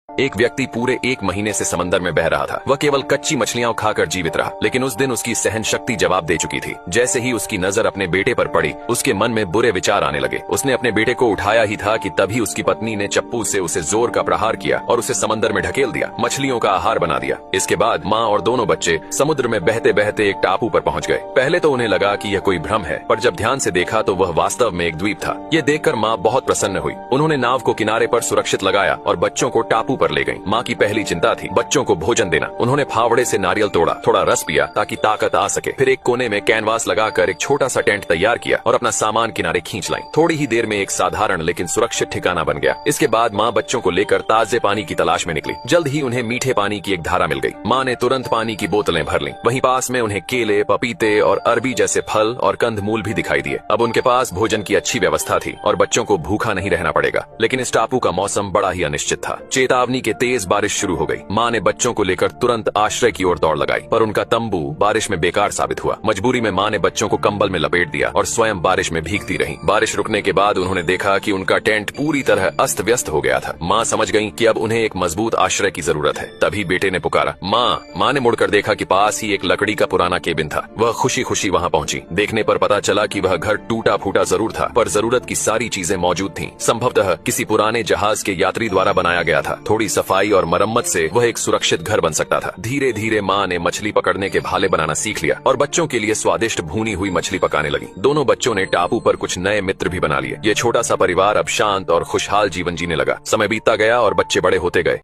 एक व्यक्ति पूरे 1 महीने से समंदर में बह रहा था। वह केवल कच्ची मछलियां खाकर जीवित रहा, लेकिन उस दिन उसकी सहन शक्ति जवाब दे चुकी थी। जैसे ही उसकी नजर अपने बेटे पर पड़ी, उसके मन में बुरे विचार आने लगे। उसने अपने बेटे को उठाया ही था कि तभी उसकी पत्नी ने चप्पू से उसे जोर का प्रहार किया और उसे समंदर में ढकेल दिया, मछलियों का आहार बना दिया। इसके बाद माँ और दोनों बच्चे समुद्र में बहते बहते एक टापू पर पहुंच गए। पहले तो उन्हें लगा कि यह कोई भ्रम है, पर जब ध्यान से देखा तो वह वास्तव में एक द्वीप था। यह देखकर माँ बहुत प्रसन्न हुई। उन्होंने नाव को किनारे पर सुरक्षित लगाया और बच्चों को टापू पर ले गई। माँ की पहली चिंता थी बच्चों को भोजन देना। उन्होंने फावड़े से नारियल तोड़ा, थोड़ा रस पिया ताकि ताकत आ सके। फिर एक कोने में कैनवास लगाकर एक छोटा सा टेंट तैयार किया और अपना सामान किनारे खींच लाई। थोड़ी ही देर में एक साधारण लेकिन सुरक्षित ठिकाना बन गया। इसके बाद माँ बच्चों को लेकर ताजे पानी की तलाश में निकली। जल्द ही उन्हें मीठे पानी की एक धारा मिल गई। माँ ने तुरंत पानी की बोतलें भर लीं। वहीं पास में उन्हें केले, पपीते और अरबी जैसे फल और कंदमूल भी दिखाई दिए। अब उनके पास भोजन की अच्छी व्यवस्था थी और बच्चों को भूखा नहीं रहना पड़ेगा। लेकिन इस टापू का मौसम बड़ा ही अनिश्चित था। चेतावनी के तेज बारिश शुरू हो गई। माँ ने बच्चों को लेकर तुरंत आश्रय की ओर दौड़ लगाई, पर उनका तंबू बारिश में बेकार साबित हुआ। मजबूरी में माँ ने बच्चों को कंबल में लपेट दिया और स्वयं बारिश में भीगती रही। बारिश रुकने के बाद उन्होंने देखा कि उनका टेंट पूरी तरह अस्त व्यस्त हो गया था। माँ समझ गईं कि अब उन्हें एक मजबूत आश्रय की जरूरत है। तभी बेटे ने पुकारा, माँ। माँ ने मुड़कर देखा कि पास ही एक लकड़ी का पुराना केबिन था। वह खुशी खुशी वहाँ पहुंची। देखने पर पता चला कि वह घर टूटा फूटा जरूर था, पर जरूरत की सारी चीजें मौजूद थीं। संभवतः किसी पुराने जहाज के यात्री द्वारा बनाया गया था। थोड़ी सफाई और मरम्मत से वह एक सुरक्षित घर बन सकता था। धीरे धीरे माँ ने मछली पकड़ने के भाले बनाना सीख लिया और बच्चों के लिए स्वादिष्ट भुनी हुई मछली पकाने लगी। दोनों बच्चों ने टापू पर कुछ नए मित्र भी बना लिए। ये छोटा सा परिवार अब शांत और खुशहाल जीवन जीने लगा। समय बीतता गया और बच्चे बड़े होते गए।